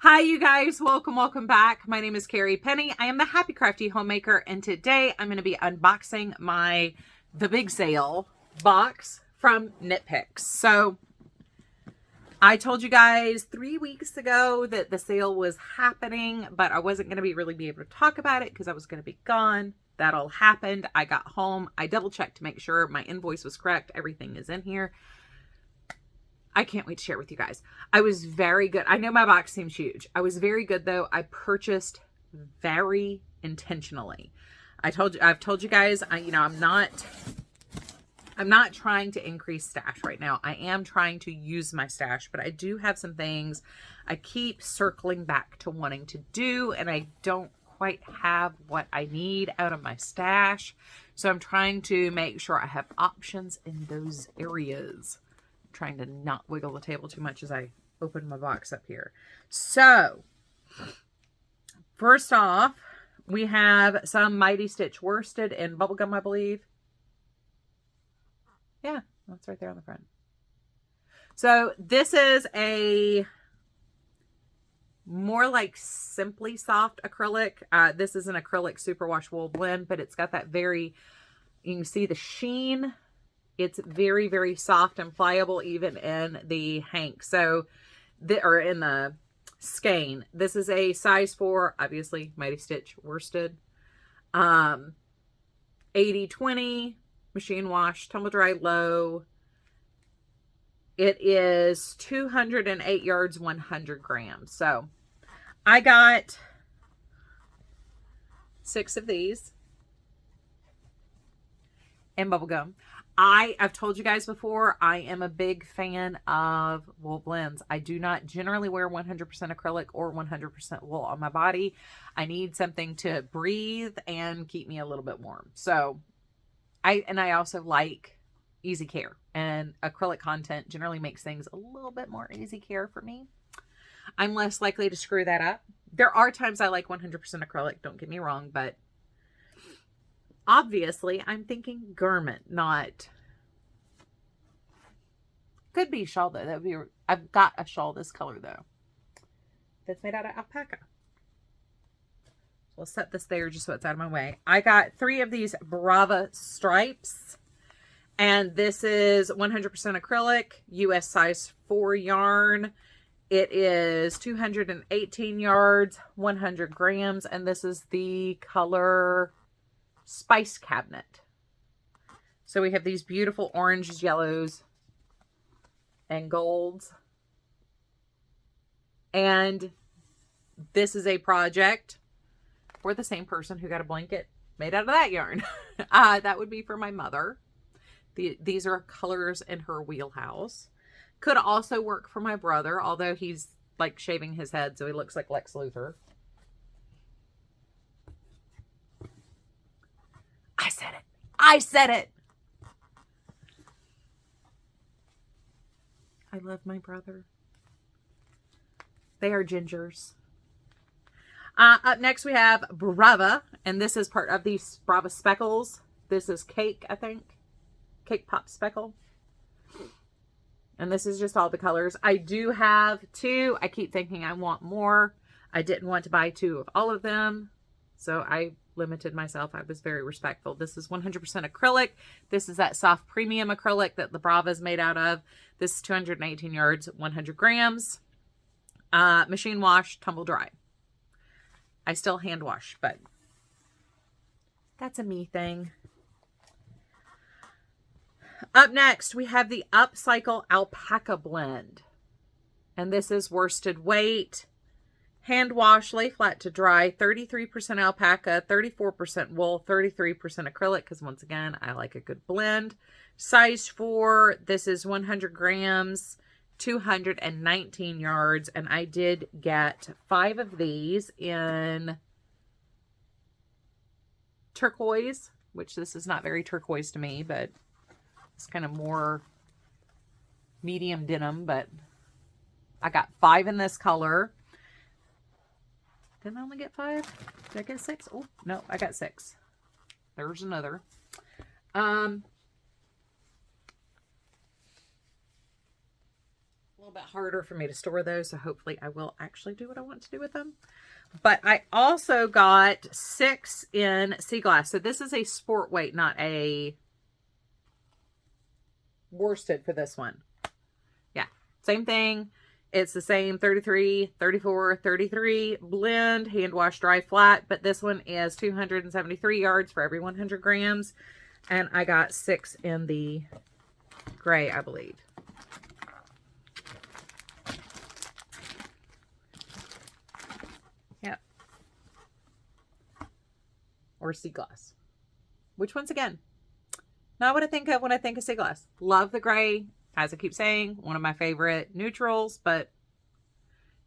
Hi you guys, welcome back. My name is Carrie Penny. I am the Happy Crafty Homemaker, and today I'm going to be unboxing the big sale box from Knit Picks. So I told you guys 3 weeks ago that the sale was happening, but I wasn't going to really be able to talk about it because I was going to be gone. That all happened. I got home. I double checked to make sure my invoice was correct. Everything is in here. I can't wait to share with you guys. I was very good. I know my box seems huge. I was very good though. I purchased very intentionally. I've told you guys, I'm not trying to increase stash right now. I am trying to use my stash, but I do have some things I keep circling back to wanting to do, and I don't quite have what I need out of my stash. So I'm trying to make sure I have options in those areas. Trying to not wiggle the table too much as I open my box up here. So first off, we have some Mighty Stitch worsted in bubblegum, I believe. Yeah, that's right there on the front. So this is a more like Simply Soft acrylic. This is an acrylic superwash wool blend, but it's got that you can see the sheen. It's very, very soft and pliable, even in the hank. So, or in the skein. This is a size 4, obviously, Mighty Stitch worsted. 80/20, machine wash, tumble dry low. It is 208 yards, 100 grams. So, I got 6 of these in bubblegum. I've told you guys before, I am a big fan of wool blends. I do not generally wear 100% acrylic or 100% wool on my body. I need something to breathe and keep me a little bit warm. So I also like easy care, and acrylic content generally makes things a little bit more easy care for me. I'm less likely to screw that up. There are times I like 100% acrylic, don't get me wrong, but obviously, I'm thinking garment, not... Could be shawl, though. That would be... I've got a shawl this color, though. That's made out of alpaca. We'll set this there just so it's out of my way. I got 3 of these Brava stripes. And this is 100% acrylic, US size 4 yarn. It is 218 yards, 100 grams. And this is the color... Spice Cabinet. So we have these beautiful oranges, yellows, and golds. And this is a project for the same person who got a blanket made out of that yarn. That would be for my mother. These are colors in her wheelhouse. Could also work for my brother, although he's like shaving his head, so he looks like Lex Luthor. I said it. I love my brother. They are gingers. Up next we have Brava, and this is part of these Brava speckles. This is cake, I think. Cake pop speckle. And this is just all the colors. I do have 2. I keep thinking I want more. I didn't want to buy 2 of all of them, so I limited myself. I was very respectful. This is 100% acrylic. This is that soft premium acrylic that the Brava is made out of. This is 218 yards, 100 grams. Machine wash, tumble dry. I still hand wash, but that's a me thing. Up next, we have the Upcycle Alpaca blend. And this is worsted weight. Hand wash, lay flat to dry, 33% alpaca, 34% wool, 33% acrylic, because once again, I like a good blend. Size 4, this is 100 grams, 219 yards, and I did get 5 of these in turquoise, which this is not very turquoise to me, but it's kind of more medium denim, but I got 5 in this color. Didn't I only get 5? Did I get 6? Oh, no, I got 6. There's another. little bit harder for me to store those, so hopefully I will actually do what I want to do with them. But I also got 6 in sea glass. So this is a sport weight, not a worsted for this one. Yeah, same thing. It's the same 33, 34, 33 blend, hand wash, dry, flat. But this one is 273 yards for every 100 grams. And I got 6 in the gray, I believe. Yep. Or sea glass. Which once again, not what I think of when I think of sea glass. Love the gray. As I keep saying, one of my favorite neutrals, but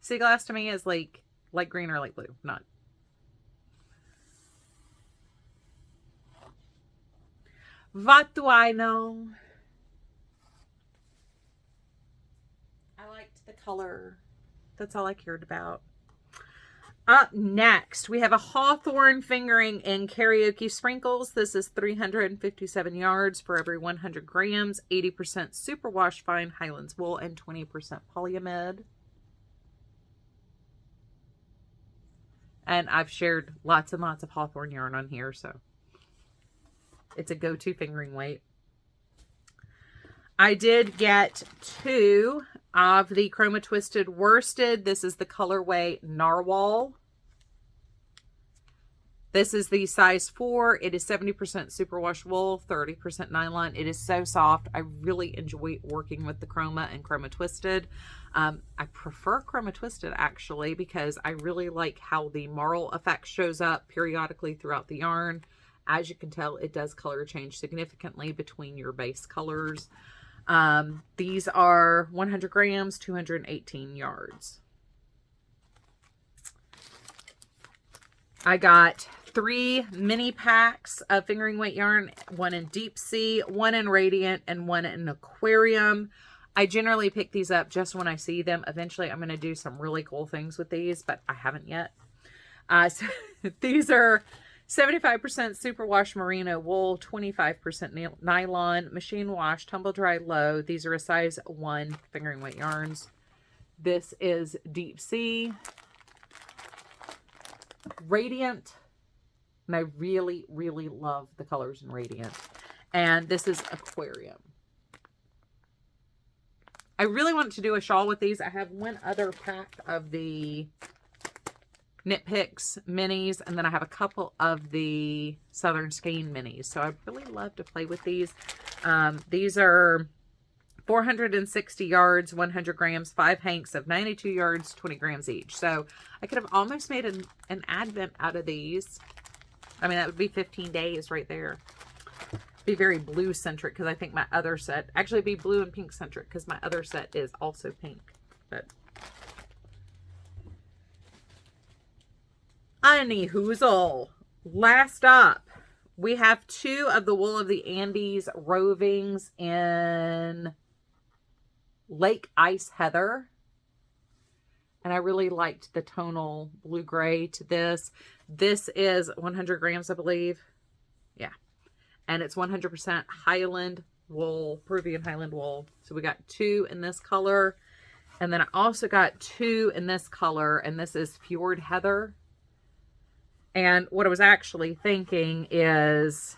sea glass to me is like light green or light blue, not. What do I know? I liked the color. That's all I cared about. Up next, we have a Hawthorne fingering in karaoke sprinkles. This is 357 yards for every 100 grams, 80% superwash fine Highlands wool, and 20% polyamide. And I've shared lots and lots of Hawthorne yarn on here, so it's a go-to fingering weight. I did get 2 of the Chroma Twisted worsted. This is the colorway Narwhal. This is the size 4. It is 70% superwash wool, 30% nylon. It is so soft. I really enjoy working with the Chroma and Chroma Twisted. I prefer Chroma Twisted actually because I really like how the marl effect shows up periodically throughout the yarn. As you can tell, it does color change significantly between your base colors. These are 100 grams, 218 yards. I got 3 mini packs of fingering weight yarn, 1 in deep sea, 1 in radiant, and 1 in aquarium. I generally pick these up just when I see them. Eventually, I'm going to do some really cool things with these, but I haven't yet. So these are 75% superwash merino wool, 25% nylon, machine wash, tumble dry low. These are a size 1 fingering weight yarns. This is deep sea, radiant, and I really, really love the colors in radiant. And this is aquarium. I really want to do a shawl with these. I have one other pack of the Knit Picks minis, and then I have a couple of the Southern Skein minis. So I really love to play with these. These are 460 yards, 100 grams, 5 hanks of 92 yards, 20 grams each. So I could have almost made an advent out of these. I mean, that would be 15 days right there. Be very blue centric because I think my other set actually be blue and pink centric because my other set is also pink. But Anyhoo, last up, we have 2 of the Wool of the Andes rovings in Lake Ice Heather. And I really liked the tonal blue gray to this. This is 100 grams, I believe. Yeah. And it's 100% Highland wool, Peruvian Highland wool. So we got 2 in this color. And then I also got 2 in this color. And this is Fjord Heather. And what I was actually thinking is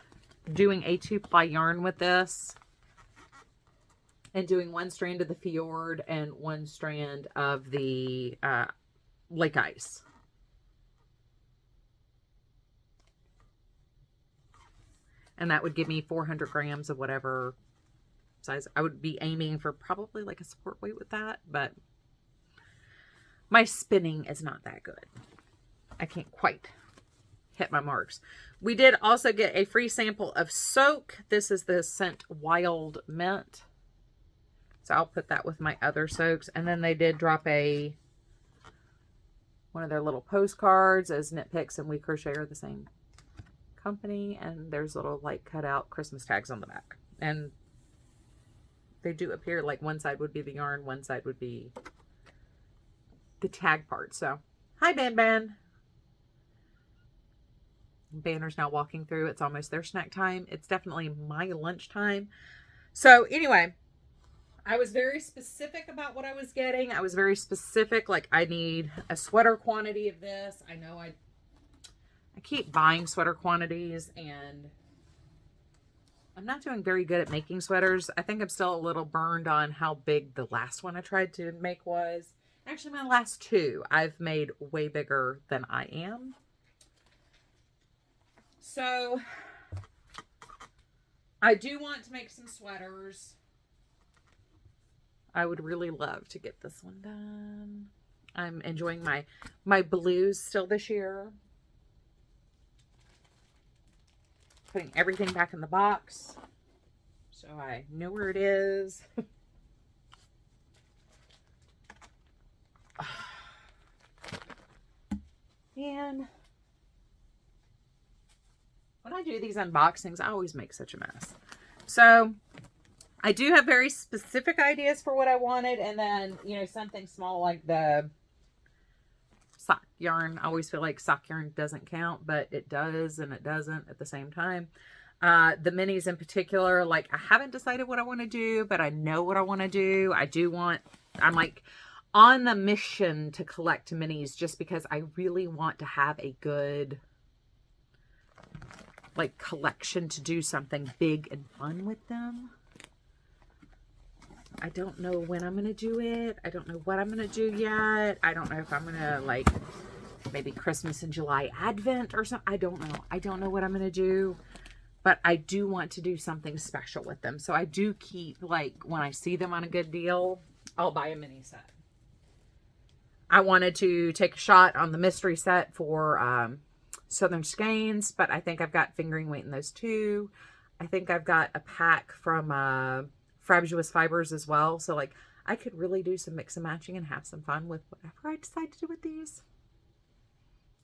doing a 2-ply yarn with this. And doing 1 strand of the Fjord and 1 strand of the Lake Ice. And that would give me 400 grams of whatever size. I would be aiming for probably like a support weight with that. But my spinning is not that good. I can't quite hit my marks. We did also get a free sample of soak. This is the scent Wild Mint. So I'll put that with my other soaks. And then they did drop one of their little postcards as Knit Picks and We Crochet are the same company. And there's little like cut out Christmas tags on the back. And they do appear like one side would be the yarn, one side would be the tag part. So hi Ban Ban. Banner's now walking through. It's almost their snack time. It's definitely my lunch time. So anyway, I was very specific about what I was getting. I was very specific, like I need a sweater quantity of this. I know I keep buying sweater quantities and I'm not doing very good at making sweaters. I think I'm still a little burned on how big the last one I tried to make was. Actually, my last two I've made way bigger than I am. So I do want to make some sweaters. I would really love to get this one done. I'm enjoying my blues still this year. Putting everything back in the box so I know where it is. Man, when I do these unboxings, I always make such a mess. So I do have very specific ideas for what I wanted, and then, you know, something small like the sock yarn. I always feel like sock yarn doesn't count, but it does and it doesn't at the same time. The minis in particular, like I haven't decided what I want to do, but I know what I want to do. I'm like on the mission to collect minis just because I really want to have a good like collection to do something big and fun with them. I don't know when I'm going to do it. I don't know what I'm going to do yet. I don't know if I'm going to like maybe Christmas and July Advent or something. I don't know. I don't know what I'm going to do, but I do want to do something special with them. So I do keep like when I see them on a good deal, I'll buy a mini set. I wanted to take a shot on the mystery set for Southern Skeins, but I think I've got fingering weight in those too. I think I've got a pack from Frabjous Fibers as well. So like I could really do some mix and matching and have some fun with whatever I decide to do with these.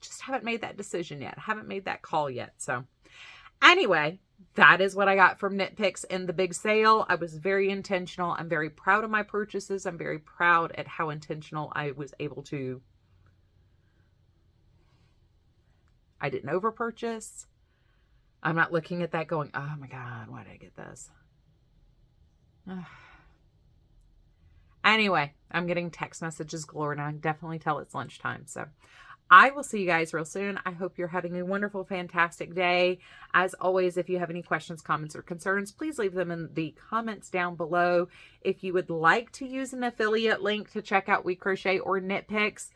Just haven't made that decision yet. Haven't made that call yet. So anyway, that is what I got from Knit Picks in the big sale. I was very intentional. I'm very proud of my purchases. I'm very proud at how intentional I was able to. I didn't over purchase. I'm not looking at that going, oh my God, why did I get this? Anyway, I'm getting text messages galore and I can definitely tell it's lunchtime. So I will see you guys real soon. I hope you're having a wonderful, fantastic day. As always, if you have any questions, comments, or concerns, please leave them in the comments down below. If you would like to use an affiliate link to check out We Crochet or Knit Picks,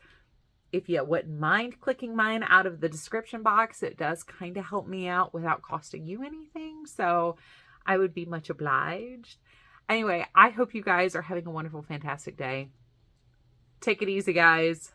if you wouldn't mind clicking mine out of the description box, it does kind of help me out without costing you anything. So I would be much obliged. Anyway, I hope you guys are having a wonderful, fantastic day. Take it easy, guys.